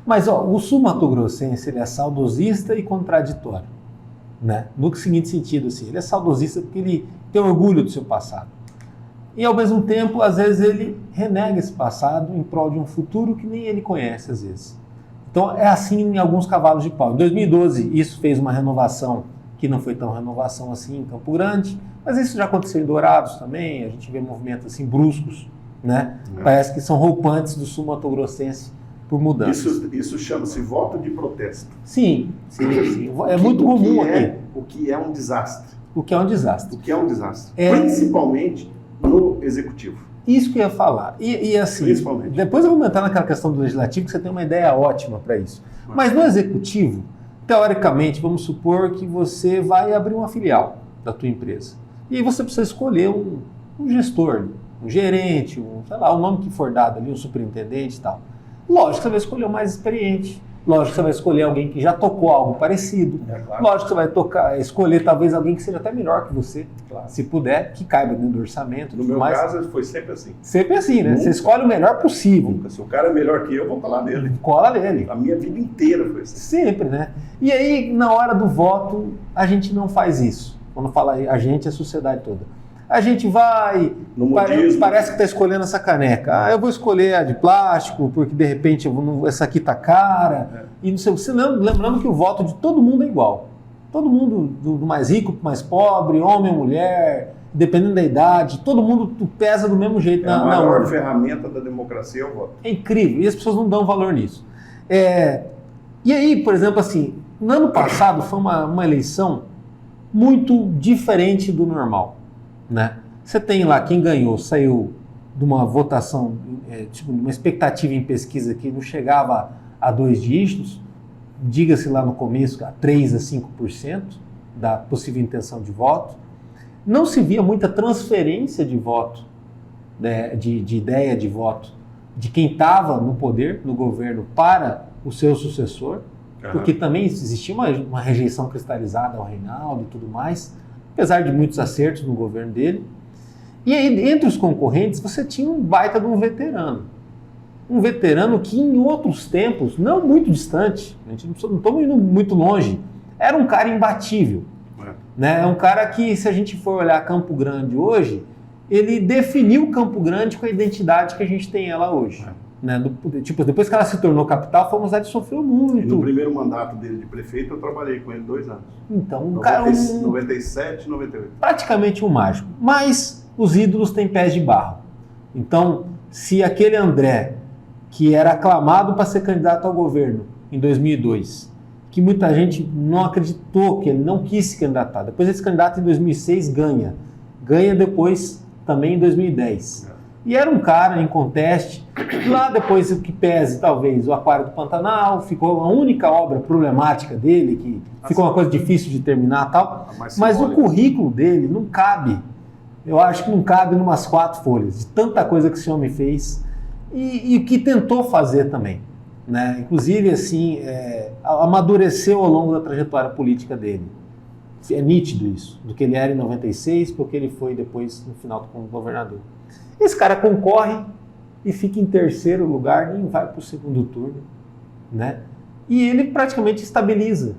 Mas o sul-mato-grossense ele é saudosista e contraditório, né? No seguinte sentido, assim, ele é saudosista porque ele tem orgulho do seu passado. E ao mesmo tempo, às vezes, ele renega esse passado em prol de um futuro que nem ele conhece, às vezes. Então é assim em alguns cavalos de pau. Em 2012, isso fez uma renovação que não foi tão renovação assim em Campo Grande, mas isso já aconteceu em Dourados também, a gente vê movimentos assim bruscos, né? Parece que são roupantes do sul-mato-grossense por mudança. Isso chama-se voto de protesto. Sim. É muito comum aqui. O que é um desastre. O que é um desastre. O que é um desastre. Principalmente no executivo. Isso que eu ia falar. E assim, depois eu vou entrar naquela questão do legislativo, que você tem uma ideia ótima para isso. Mas no executivo, teoricamente, vamos supor que você vai abrir uma filial da tua empresa. E aí você precisa escolher um gestor, um gerente, sei lá, o nome que for dado ali, um superintendente e tal. Lógico que você vai escolher o mais experiente. Lógico que você vai escolher alguém que já tocou algo parecido. Claro. Lógico que você vai escolher talvez alguém que seja até melhor que você, claro, se puder, que caiba dentro do orçamento. No meu caso, foi sempre assim. Sempre assim, né? Nunca. Você escolhe o melhor possível. Nunca. Se o cara é melhor que eu vou colar nele. Cola nele. A minha vida inteira foi assim. Sempre, né? E aí, na hora do voto, a gente não faz isso. Quando fala a gente, é a sociedade toda. A gente vai, parece que está escolhendo essa caneca. Eu vou escolher a de plástico, porque de repente essa aqui está cara. E não sei, lembrando que o voto de todo mundo é igual. Todo mundo, do mais rico para o mais pobre, homem ou mulher, dependendo da idade, todo mundo pesa do mesmo jeito na urna. A maior ferramenta da democracia é o voto. É incrível, e as pessoas não dão valor nisso. E aí, por exemplo, assim, no ano passado foi uma eleição muito diferente do normal. Né? Você tem lá quem ganhou, saiu de uma votação, tipo, uma expectativa em pesquisa que não chegava a 2 dígitos, diga-se lá no começo, a 3 a 5% da possível intenção de voto. Não se via muita transferência de voto, né, de ideia de voto, de quem estava no poder, no governo, para o seu sucessor, porque também existia uma rejeição cristalizada ao Reinaldo e tudo mais, apesar de muitos acertos no governo dele. E aí, entre os concorrentes, você tinha um baita de um veterano. Um veterano que, em outros tempos, não muito distante, a gente não estamos indo muito longe, era um cara imbatível. Né? É um cara que, se a gente for olhar Campo Grande hoje, ele definiu Campo Grande com a identidade que a gente tem ela hoje. Né? Tipo, depois que ela se tornou capital, foi uma cidade que sofreu muito. E no primeiro mandato dele de prefeito, eu trabalhei com ele 2 anos. Então, 97, 98. Praticamente um mágico. Mas os ídolos têm pés de barro. Então, se aquele André, que era aclamado para ser candidato ao governo em 2002, que muita gente não acreditou, que ele não quis se candidatar, depois esse candidato em 2006 ganha depois também em 2010. E era um cara em conteste. Lá depois, o que pese, talvez, o Aquário do Pantanal, ficou a única obra problemática dele, que ficou uma coisa difícil de terminar e tal. Mas o currículo dele não cabe, eu acho que não cabe em umas 4 folhas, de tanta coisa que esse homem fez e que tentou fazer também. Né? Inclusive, assim, amadureceu ao longo da trajetória política dele. É nítido isso, do que ele era em 96, porque ele foi depois, no final, como governador. Esse cara concorre e fica em 3º lugar, nem vai para o 2º turno, né? E ele praticamente estabiliza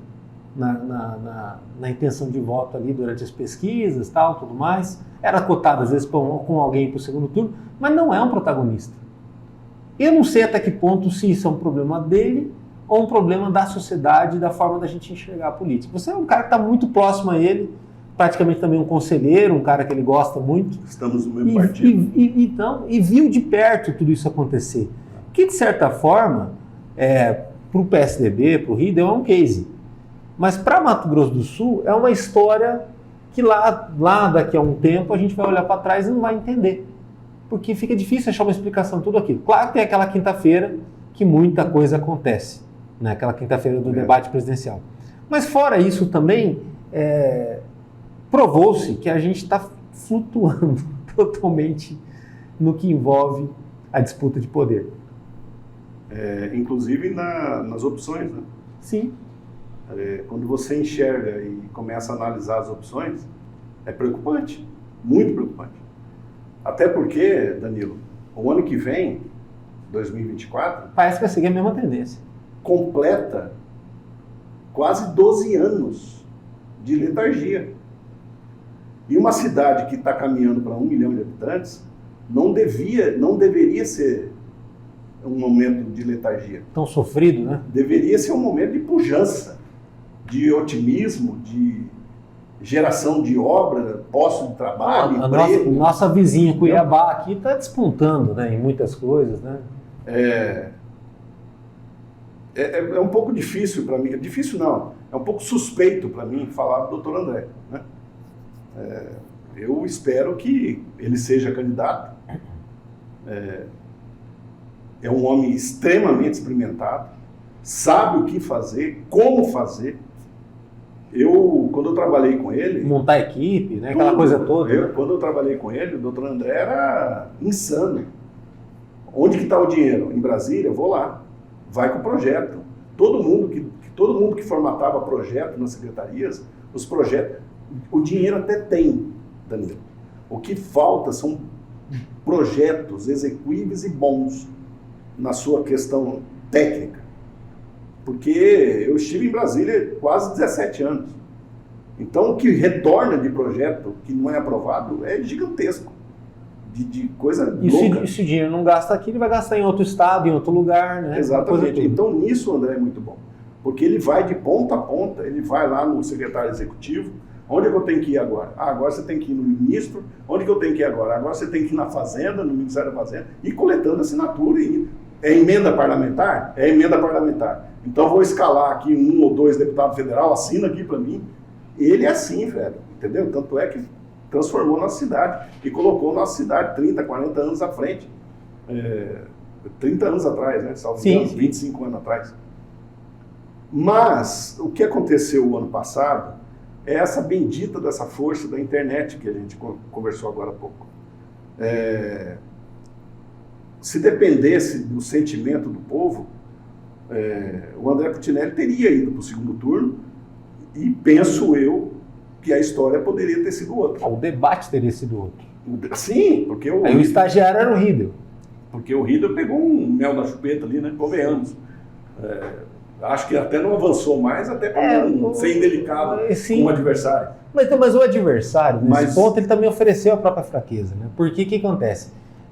na intenção de voto ali durante as pesquisas, tal, tudo mais. Era cotado às vezes com alguém para o 2º turno, mas não é um protagonista. Eu não sei até que ponto se isso é um problema dele ou um problema da sociedade, da forma da gente enxergar a política. Você é um cara que está muito próximo a ele, praticamente também um conselheiro, um cara que ele gosta muito. Estamos no mesmo partido. E viu de perto tudo isso acontecer. Que, de certa forma, para o PSDB, para o Rio, é um case. Mas para Mato Grosso do Sul, é uma história que lá daqui a um tempo a gente vai olhar para trás e não vai entender. Porque fica difícil achar uma explicação de tudo aquilo. Claro que tem aquela quinta-feira que muita coisa acontece, né? Aquela quinta-feira do debate presidencial. Mas fora isso também, provou-se que a gente está flutuando totalmente no que envolve a disputa de poder. Inclusive nas opções, né? Sim. Quando você enxerga e começa a analisar as opções, é preocupante, muito preocupante. Até porque, Danilo, o ano que vem, 2024... Parece que vai seguir a mesma tendência. completa quase 12 anos de letargia. E uma cidade que está caminhando para 1 milhão de habitantes não deveria ser um momento de letargia. Tão sofrido, né? Deveria ser um momento de pujança, de otimismo, de geração de obra, postos de trabalho, emprego. Nossa vizinha Cuiabá aqui está despontando, né, em muitas coisas, né? É um pouco difícil para mim, difícil não, é um pouco suspeito para mim falar do Dr. André, né? Eu espero que ele seja candidato. É um homem extremamente experimentado, sabe o que fazer, como fazer. Quando eu trabalhei com ele... Montar equipe, né? Aquela coisa toda. Né? Quando eu trabalhei com ele, o Dr. André era insano. Onde que está o dinheiro? Em Brasília? Eu vou lá. Vai com o projeto. Todo mundo que formatava projeto nas secretarias, os projetos... O dinheiro até tem, Danilo. O que falta são projetos execuíveis e bons na sua questão técnica. Porque eu estive em Brasília quase 17 anos. Então, o que retorna de projeto que não é aprovado é gigantesco. De coisa louca. E se o dinheiro não gasta aqui, ele vai gastar em outro estado, em outro lugar, né? Exatamente. Então, nisso o André é muito bom. Porque ele vai de ponta a ponta, ele vai lá no secretário executivo. Onde é que eu tenho que ir agora? Agora você tem que ir no ministro. Onde que eu tenho que ir agora? Agora você tem que ir na Fazenda, no Ministério da Fazenda, e coletando assinatura. É emenda parlamentar? É emenda parlamentar. Então eu vou escalar aqui 1 ou 2 deputados federal, assina aqui para mim. Ele é assim, velho, entendeu? Tanto é que transformou nossa cidade e colocou nossa cidade 30, 40 anos à frente. 30 anos atrás, né? Salvo engano, 25 anos atrás. Mas o que aconteceu o ano passado é essa bendita dessa força da internet que a gente conversou agora há pouco. Se dependesse do sentimento do povo, o André Cucinelli teria ido para o segundo turno e penso eu que a história poderia ter sido outra. O debate teria sido outro. Sim, porque o estagiário era o Riedel. Porque o Riedel pegou um mel na chupeta ali, né? Convenhamos. Acho que até não avançou mais, até para não ser indelicado com o adversário. Mas o adversário, nesse ponto, ele também ofereceu a própria fraqueza, né? Porque o que acontece?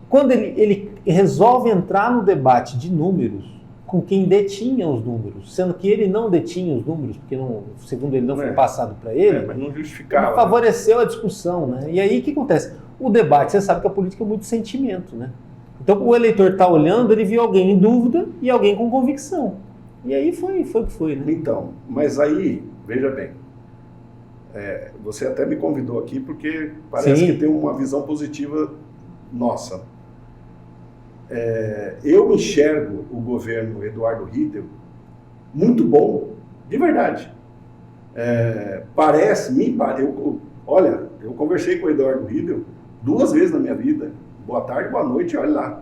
Quando ele resolve entrar no debate de números com quem detinha os números, sendo que ele não detinha os números, porque segundo ele não foi passado para ele, mas não justificava, favoreceu a discussão, né? E aí o que acontece? O debate, você sabe que a política é muito sentimento, né? Então o eleitor está olhando, ele viu alguém em dúvida e alguém com convicção. E aí foi o que foi, né? Então, mas aí, veja bem, você até me convidou aqui porque parece que tem uma visão positiva nossa. Eu enxergo o governo Eduardo Riedel muito bom, de verdade. Olha, eu conversei com o Eduardo Riedel 2 vezes na minha vida. Boa tarde, boa noite, olha lá.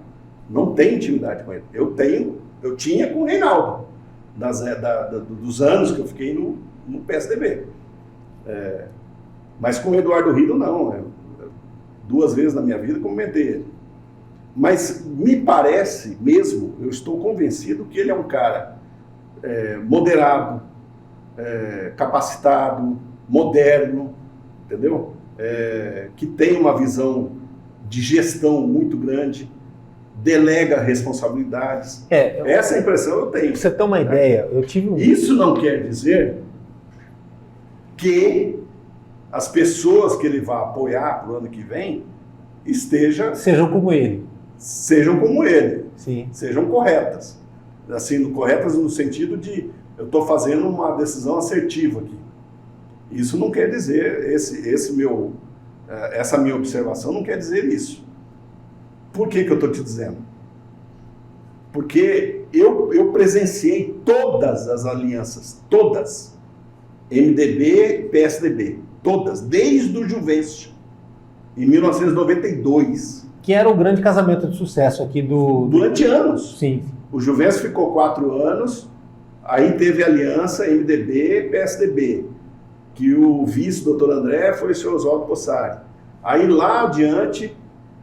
Não tenho intimidade com ele. Eu tinha com o Reinaldo, dos anos que eu fiquei no PSDB. Mas com o Eduardo Riedel, não. 2 vezes na minha vida comentei ele. Mas me parece mesmo, eu estou convencido que ele é um cara moderado, capacitado, moderno, entendeu? Que tem uma visão de gestão muito grande, delega responsabilidades. Essa impressão eu tenho. Pra você ter uma ideia, eu tive Isso não quer dizer que as pessoas que ele vai apoiar para o ano que vem sejam como ele. Sejam como ele. Sim. Sejam corretas. Assim, corretas no sentido de eu estou fazendo uma decisão assertiva aqui. Isso não quer dizer, essa minha observação não quer dizer isso. Por que eu estou te dizendo? Porque eu presenciei todas as alianças, todas. MDB, PSDB, todas, desde o Juvencio, em 1992. Que era o grande casamento de sucesso aqui Durante anos. Sim. O Juvencio ficou 4 anos, aí teve aliança MDB, PSDB, que o vice, doutor André, foi o senhor Oswaldo Possari. Aí lá adiante,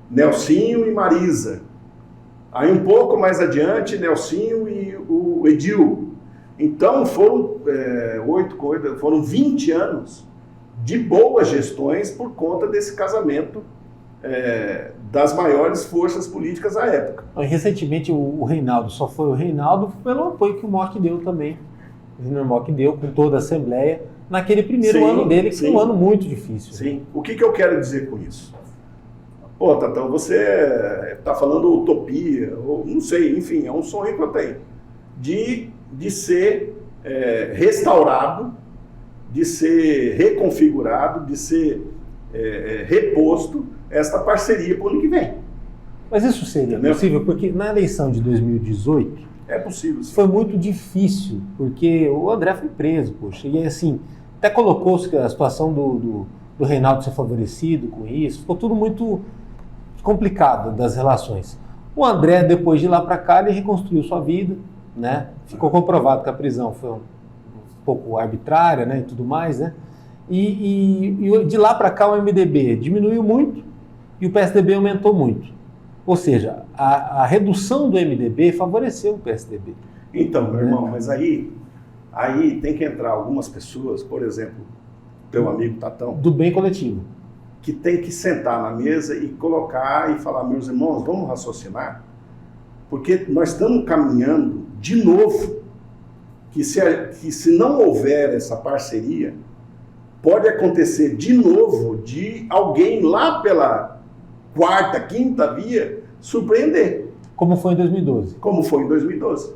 Nelsinho e Marisa. Aí um pouco mais adiante, Nelsinho e o Edil. Então foram 20 anos de boas gestões por conta desse casamento das maiores forças políticas à época. Recentemente o Reinaldo, só foi o Reinaldo pelo apoio que o Mock deu também. O Júnior Mock deu com toda a Assembleia, naquele primeiro ano dele, que foi um ano muito difícil. Sim. O que eu quero dizer com isso? Pô, Tatão, você está falando utopia, ou não sei, enfim, é um sonho que eu tenho. De ser restaurado, de ser reconfigurado, de ser reposto esta parceria para o ano que vem. Mas isso seria possível? Porque na eleição de 2018... É possível. Sim. Foi muito difícil, porque o André foi preso, poxa, e assim, até colocou-se a situação do Reinaldo ser favorecido com isso, ficou tudo muito complicado das relações. O André, depois de lá para cá, ele reconstruiu sua vida, né? Ficou comprovado que a prisão foi um pouco arbitrária, né, e tudo mais, né? E de lá para cá o MDB diminuiu muito e o PSDB aumentou muito. Ou seja, a redução do MDB favoreceu o PSDB. Então, meu irmão, mas aí tem que entrar algumas pessoas, por exemplo, teu amigo Tatão. Do bem coletivo. Que tem que sentar na mesa e colocar e falar, meus irmãos, vamos raciocinar? Porque nós estamos caminhando de novo, que se não houver essa parceria, pode acontecer de novo de alguém lá pela quarta, quinta via surpreender. Como foi em 2012. Como foi em 2012.